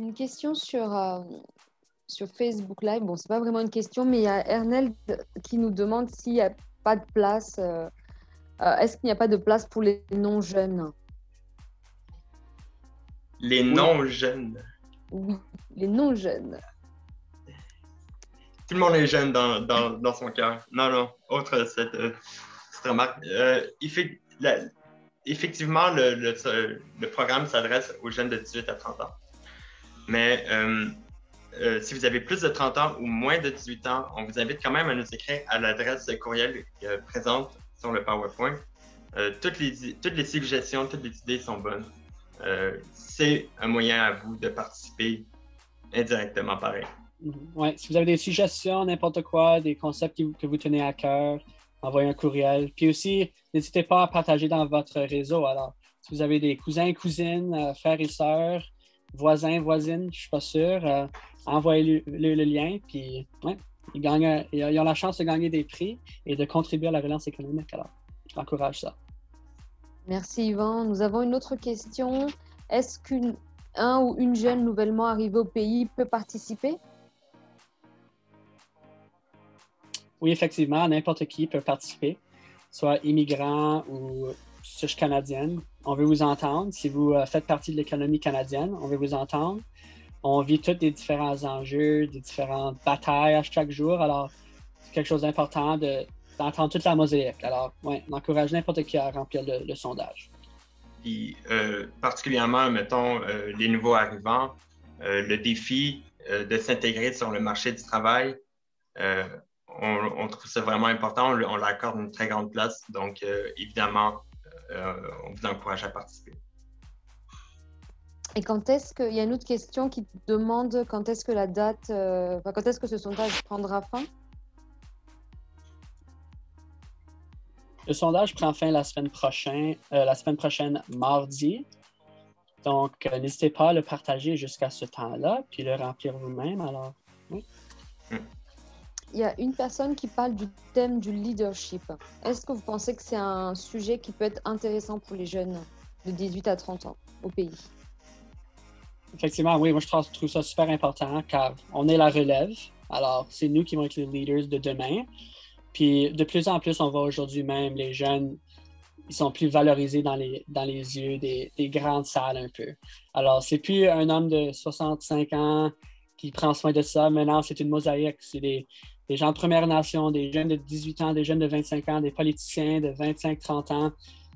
une question sur Facebook Live. Bon, c'est pas vraiment une question, mais il y a Erneld qui nous demande s'il n'y a pas de place. Est-ce qu'il n'y a pas de place pour les non-jeunes? Les non-jeunes. Oui, les non-jeunes. Tout le monde est jeune dans son cœur. Non, autre cette remarque. Effectivement, le programme s'adresse aux jeunes de 18 à 30 ans. Mais si vous avez plus de 30 ans ou moins de 18 ans, on vous invite quand même à nous écrire à l'adresse courriel présente sur le PowerPoint. Toutes les suggestions, toutes les idées sont bonnes. C'est un moyen à vous de participer indirectement pareil. Ouais, si vous avez des suggestions, n'importe quoi, des concepts que vous tenez à cœur, envoyez un courriel. Puis aussi, n'hésitez pas à partager dans votre réseau. Alors, si vous avez des cousins, cousines, frères et sœurs, voisins, voisines, je ne suis pas sûr, envoyez le lien. Puis, ouais, ils ont la chance de gagner des prix et de contribuer à la relance économique. Alors, j'encourage ça. Merci Yvan. Nous avons une autre question. Est-ce qu'un ou une jeune nouvellement arrivée au pays peut participer? Oui, effectivement, n'importe qui peut participer, soit immigrant ou souche canadienne. On veut vous entendre. Si vous faites partie de l'économie canadienne, on veut vous entendre. On vit tous des différents enjeux, des différentes batailles à chaque jour. Alors, c'est quelque chose d'important d'entendre toute la mosaïque. Alors, ouais, on encourage n'importe qui à remplir le sondage. Puis, particulièrement, mettons, les nouveaux arrivants, le défi de s'intégrer sur le marché du travail, on trouve ça vraiment important, on leur accorde une très grande place. Donc, évidemment, on vous encourage à participer. Et quand est-ce qu'il y a une autre question qui demande quand est-ce que quand est-ce que ce sondage prendra fin? Le sondage prend fin la semaine prochaine, mardi. Donc, n'hésitez pas à le partager jusqu'à ce temps-là, puis le remplir vous-même. Alors, oui. Il y a une personne qui parle du thème du leadership. Est-ce que vous pensez que c'est un sujet qui peut être intéressant pour les jeunes de 18 à 30 ans au pays? Effectivement, oui, moi je trouve ça super important car on est la relève. Alors, c'est nous qui vont être les leaders de demain. Puis, de plus en plus, on voit aujourd'hui même les jeunes, ils sont plus valorisés dans les yeux des grandes salles un peu. Alors, c'est plus un homme de 65 ans qui prend soin de ça. Maintenant, c'est une mosaïque. C'est des gens de Première Nation, des jeunes de 18 ans, des jeunes de 25 ans, des politiciens de 25-30 ans.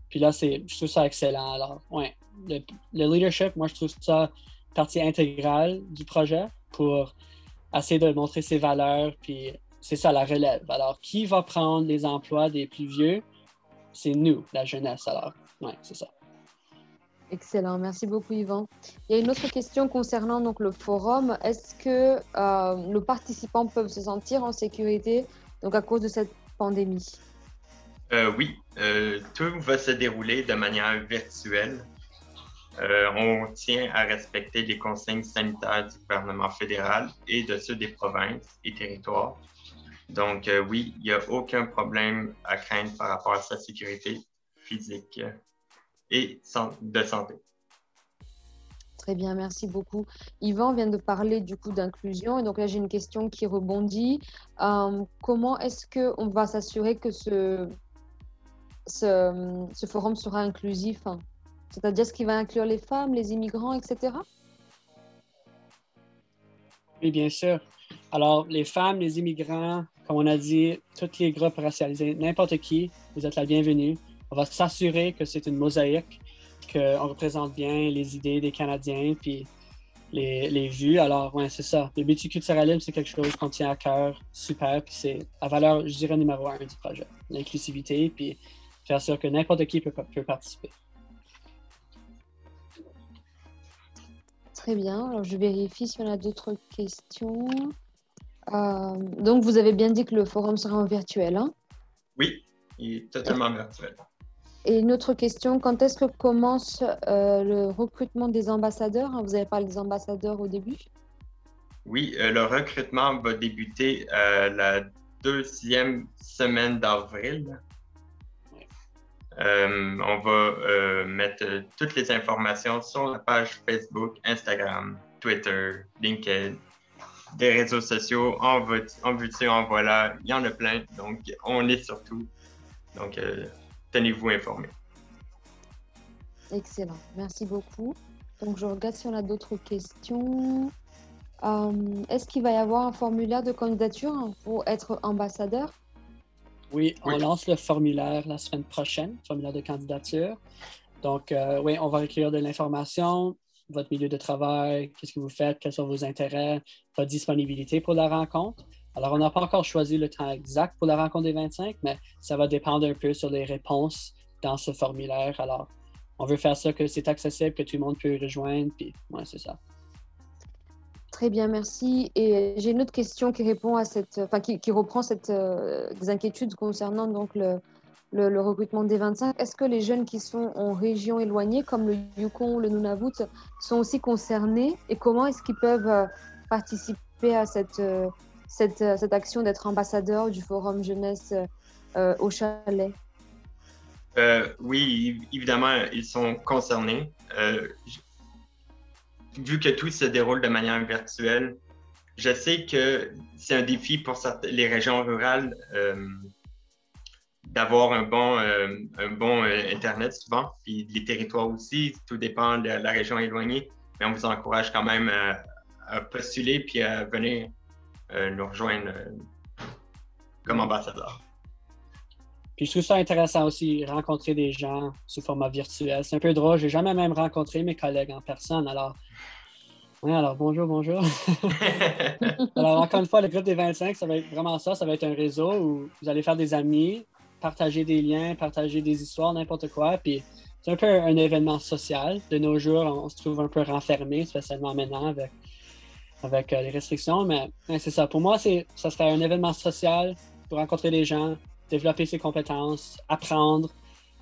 Puis là, je trouve ça excellent. Alors, ouais, le leadership, moi, je trouve ça partie intégrale du projet pour essayer de montrer ses valeurs. Puis c'est ça, la relève. Alors, qui va prendre les emplois des plus vieux? C'est nous, la jeunesse. Alors, ouais, c'est ça. Excellent, merci beaucoup Yvan. Il y a une autre question concernant donc, le forum. Est-ce que nos participants peuvent se sentir en sécurité donc, à cause de cette pandémie? Oui, tout va se dérouler de manière virtuelle. On tient à respecter les consignes sanitaires du gouvernement fédéral et de ceux des provinces et territoires. Donc, oui, il n'y a aucun problème à craindre par rapport à sa sécurité physique et de santé. Très bien, merci beaucoup. Yvan vient de parler du coup d'inclusion et donc là j'ai une question qui rebondit. Comment est-ce qu'on va s'assurer que ce forum sera inclusif? C'est-à-dire ce qui va inclure les femmes, les immigrants, etc.? Oui, bien sûr. Alors, les femmes, les immigrants, comme on a dit, tous les groupes racialisés, n'importe qui, vous êtes la bienvenue. On va s'assurer que c'est une mosaïque, qu'on représente bien les idées des Canadiens, puis les vues. Alors, ouais, c'est ça. Le multiculturalisme, c'est quelque chose qu'on tient à cœur, super, puis c'est la valeur, je dirais, numéro 1 du projet. L'inclusivité, puis faire sûr que n'importe qui peut participer. Très bien. Alors, je vérifie si on a d'autres questions. Donc, vous avez bien dit que le forum sera en virtuel, hein? Oui, il est totalement virtuel. Et une autre question, quand est-ce que commence le recrutement des ambassadeurs? Vous avez parlé des ambassadeurs au début? Oui, le recrutement va débuter la 2e semaine d'avril. On va mettre toutes les informations sur la page Facebook, Instagram Twitter, LinkedIn, des réseaux sociaux, en veux-tu, en voilà, il y en a plein, donc on est sur tout. Donc, tenez-vous informés. Excellent, merci beaucoup. Donc, je regarde si on a d'autres questions. Est-ce qu'il va y avoir un formulaire de candidature pour être ambassadeur? Oui, on Oui. lance le formulaire la semaine prochaine, formulaire de candidature. Donc, oui, on va recueillir de l'information, votre milieu de travail, qu'est-ce que vous faites, quels sont vos intérêts, votre disponibilité pour la rencontre. Alors, on n'a pas encore choisi le temps exact pour la rencontre des 25, mais ça va dépendre un peu sur les réponses dans ce formulaire. Alors, on veut faire ça que c'est accessible, que tout le monde peut y rejoindre, puis ouais, c'est ça. Très bien, merci. Et j'ai une autre question qui répond à qui reprend des inquiétudes concernant donc le recrutement des 25. Est-ce que les jeunes qui sont en région éloignée, comme le Yukon, le Nunavut, sont aussi concernés? Et comment est-ce qu'ils peuvent participer à cette action d'être ambassadeur du Forum Jeunesse au Chalet? Oui, évidemment, ils sont concernés. Vu que tout se déroule de manière virtuelle, je sais que c'est un défi pour les régions rurales d'avoir un bon Internet souvent, puis les territoires aussi, tout dépend de la région éloignée, mais on vous encourage quand même à postuler puis à venir nous rejoindre comme ambassadeur. Puis je trouve ça intéressant aussi, rencontrer des gens sous format virtuel. C'est un peu drôle, j'ai jamais même rencontré mes collègues en personne, alors bonjour. Alors encore une fois, le groupe des 25, ça va être vraiment ça va être un réseau où vous allez faire des amis, partager des liens, partager des histoires, n'importe quoi, puis c'est un peu un événement social. De nos jours, on se trouve un peu renfermé, spécialement maintenant avec les restrictions, mais c'est ça. Pour moi, ça serait un événement social pour rencontrer des gens, développer ses compétences, apprendre,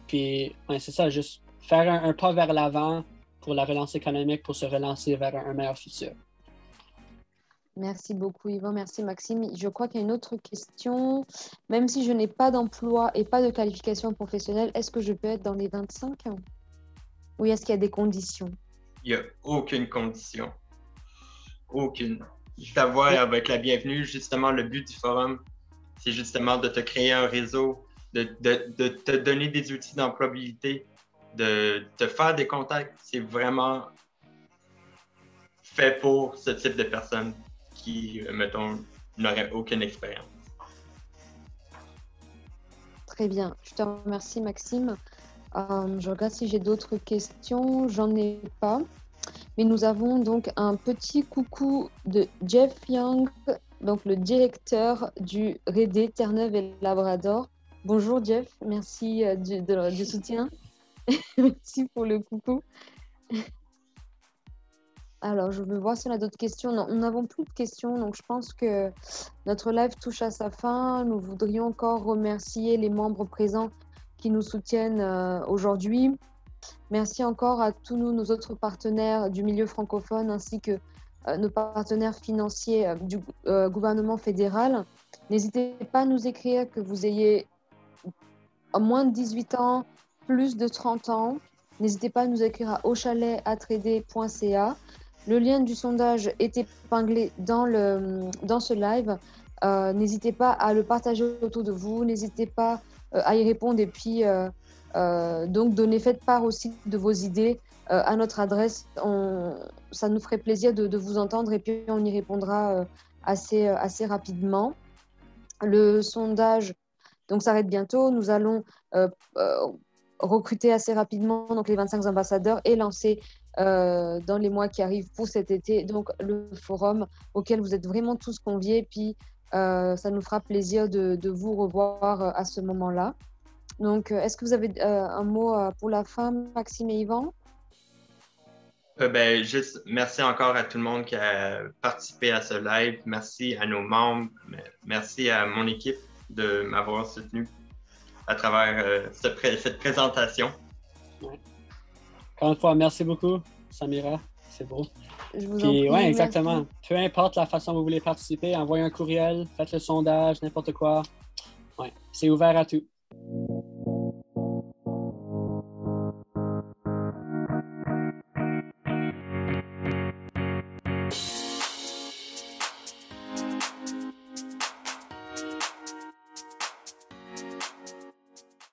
puis c'est ça, juste faire un pas vers l'avant pour la relance économique, pour se relancer vers un meilleur futur. Merci beaucoup, Yvan. Merci, Maxime. Je crois qu'il y a une autre question. Même si je n'ai pas d'emploi et pas de qualification professionnelle, est-ce que je peux être dans les 25? Ou est-ce qu'il y a des conditions? Il n'y a aucune condition. Aucune. Ta voix avec la bienvenue, justement, le but du forum, c'est justement de te créer un réseau, de te donner des outils d'employabilité, de te faire des contacts. C'est vraiment fait pour ce type de personnes qui, mettons, n'auraient aucune expérience. Très bien. Je te remercie, Maxime. Je regarde si j'ai d'autres questions. J'en ai pas. Mais nous avons donc un petit coucou de Jeff Young, donc le directeur du REDE Terre-Neuve et Labrador. Bonjour Jeff, merci du soutien. Merci pour le coucou. Alors, je vais voir si on a d'autres questions. Non, nous n'avons plus de questions, donc je pense que notre live touche à sa fin. Nous voudrions encore remercier les membres présents qui nous soutiennent aujourd'hui. Merci encore à tous nos autres partenaires du milieu francophone ainsi que nos partenaires financiers du gouvernement fédéral. N'hésitez pas à nous écrire que vous ayez moins de 18 ans, plus de 30 ans. N'hésitez pas à nous écrire à auchalet@rede.ca. Le lien du sondage est épinglé dans ce live. N'hésitez pas à le partager autour de vous. N'hésitez pas à y répondre et puis donc faites part aussi de vos idées à notre adresse. Ça nous ferait plaisir de vous entendre et puis on y répondra assez rapidement. Le sondage donc s'arrête bientôt. Nous allons recruter assez rapidement donc les 25 ambassadeurs et lancer dans les mois qui arrivent pour cet été donc le forum auquel vous êtes vraiment tous conviés. Puis ça nous fera plaisir de vous revoir à ce moment-là. Donc, est-ce que vous avez un mot pour la fin, Maxime et Yvan? Juste merci encore à tout le monde qui a participé à ce live. Merci à nos membres. Merci à mon équipe de m'avoir soutenu à travers cette présentation. Ouais. Encore une fois, merci beaucoup, Samira. C'est beau. Je vous en prie, ouais, exactement. Merci. Peu importe la façon dont vous voulez participer, envoyez un courriel, faites le sondage, n'importe quoi. Ouais, c'est ouvert à tout.